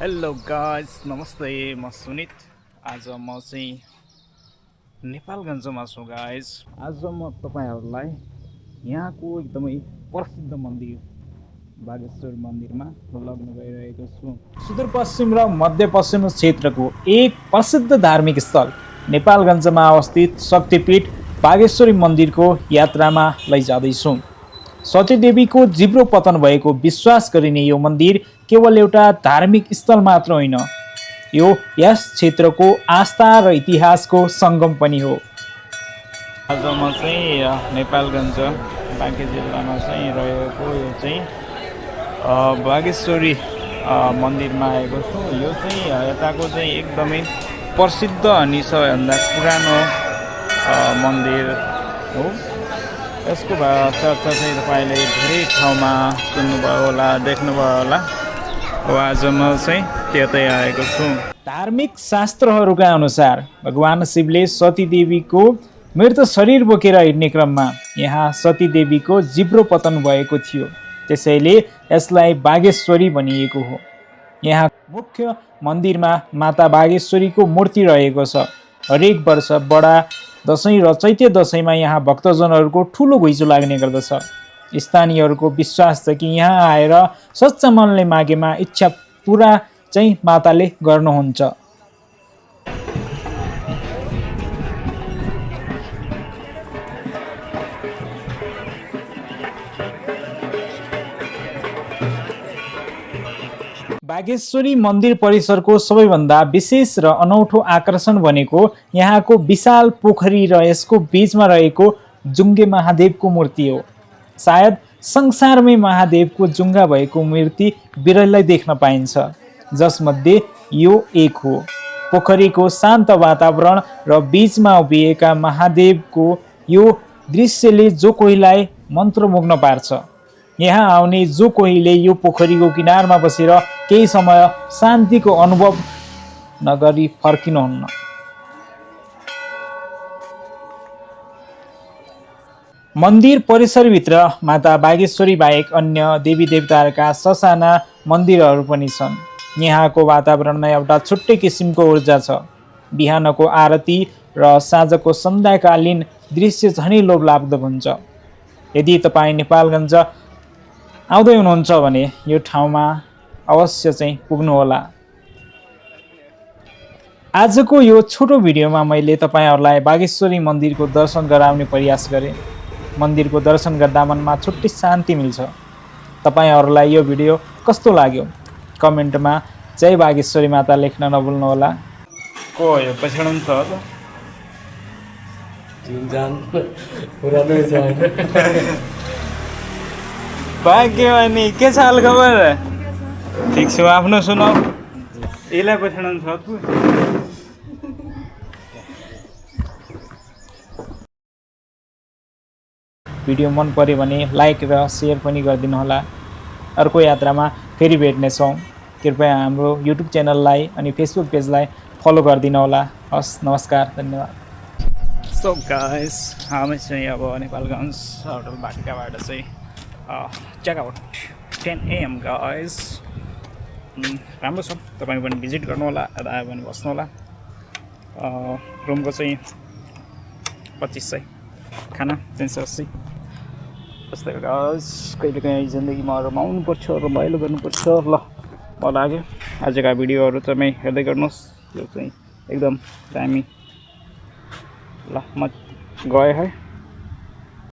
Hello guys, नमस्ते। म सुनित। आज म चाहिँ नेपालगञ्जमा छु गाइस। आज म तपाईहरुलाई यहाँको एकदमै प्रसिद्ध मन्दिर बागेश्वर मन्दिरमा लग्न गइरहेको छु। सुदूरपश्चिम र मध्यपश्चिम क्षेत्रको एक प्रसिद्ध धार्मिक स्थल नेपालगञ्जमा अवस्थित शक्तिपीठ बागेश्वरी मन्दिरको यात्रामा लैजाँदैछु। सतीदेवीको जिब्रो पतन भएको विश्वास गरिने यो मन्दिर केवल एउटा धार्मिक स्थल मात्र होइन, यो यस क्षेत्रको आस्था र इतिहासको सङ्गम पनि हो। आज म चाहिँ नेपालगञ्ज बाँके जिल्लामा चाहिँ रहेको यो चाहिँ बागेश्वरी मन्दिरमा आएको छु। यो चाहिँ यताको चाहिँ एकदमै प्रसिद्ध अनि सबैभन्दा पुरानो मन्दिर हो। यसको चर्चा चाहिँ तपाईँले धेरै ठाउँमा सुन्नुभयो होला, देख्नुभयो होला। आज म चाहिँ त्यतै आएको छु। धार्मिक शास्त्रहरूका अनुसार भगवान शिवले सतीदेवीको मृत शरीर बोकेर हिँड्ने क्रममा यहाँ सतीदेवीको जिब्रो पतन भएको थियो, त्यसैले यसलाई बागेश्वरी भनिएको हो। यहाँ मुख्य मन्दिरमा माता बागेश्वरीको मूर्ति रहेको छ। हरेक वर्ष बडा दसैँ र चैते दसैँमा यहाँ भक्तजनहरूको ठुलो घुइँचो लाग्ने गर्दछ। स्थानीयहरूको विश्वास छ कि यहाँ आएर सच्चा मनले मागेमा इच्छा पुरा चाहिँ माताले गर्नुहुन्छ। बागेश्वरी मन्दिर परिसरको सबैभन्दा विशेष र अनौठो आकर्षण भनेको यहाँको विशाल पोखरी र यसको बीचमा रहेको जुङ्गे महादेवको मूर्ति हो। सायद संसारमै महादेवको जुङ्गा भएको मूर्ति विरलै देख्न पाइन्छ, जसमध्ये यो एक हो। पोखरीको शान्त वातावरण र बीचमा उभिएका महादेवको यो दृश्यले जो कोहीलाई मन्त्रमुग्ध पार्छ। यहाँ आउने जो कोहीले यो पोखरीको किनारमा बसेर केही समय शान्तिको अनुभव नगरी फर्किनुहुन्न। मन्दिर परिसरभित्र माता बागेश्वरी बाहेक अन्य देवी देवताहरूका ससाना मन्दिरहरू पनि छन्। यहाँको वातावरणमा एउटा छुट्टै किसिमको ऊर्जा छ। बिहानको आरती र साँझको सन्ध्याकालीन दृश्य झनै लोभलाग्दो हुन्छ। यदि तपाईँ नेपालगञ्ज आउँदै हुनुहुन्छ भने यो ठाउँमा अवश्य चाहिँ पुग्नुहोला। आजको यो छोटो भिडियोमा मैले तपाईहरुलाई बागेश्वरी मन्दिरको दर्शन गराउने प्रयास गरेँ। मन्दिरको दर्शन गर्दा मनमा छुट्टै शान्ति मिल्छ। तपाईहरुलाई यो भिडियो कस्तो लाग्यो कमेन्टमा जय बागेश्वरी माता लेख्न नभुल्नुहोला। को यो पछाडि छ त जुनजान पुरानो छ भाग्यमानी के छ हाल खबर? ठिक छु, आफ्नो सुनाऊ। यसलाई पछाडि छ तु। भिडियो मन पर्यो भने लाइक र शेयर पनि गरिदिनु होला। अर्को यात्रामा फेरि भेट्नेछौँ। कृपया हाम्रो युट्युब च्यानललाई अनि फेसबुक पेजलाई फलो गरिदिनु होला। हस्, नमस्कार, धन्यवाद। सो गाइस, हामी चाहिँ अब नेपालगञ्ज होटल बाटिकाबाट चाहिँ चेकआउट 10 AM गाइस। राम्रो छ, तपाईँ पनि भिजिट गर्नु होला। यता आयो भने बस्नु होला। रुमको चाहिँ 2500, खाना 380। जस्तै गाइस, कहिलेकाहीँ जिन्दगीमा रमाउनुपर्छ, रमाइलो गर्नुपर्छ। ल, म लाग्यो। आजका भिडियोहरू तपाईँ हेर्दै गर्नुहोस्। यो चाहिँ एकदम दामी। ल, म गएँ है।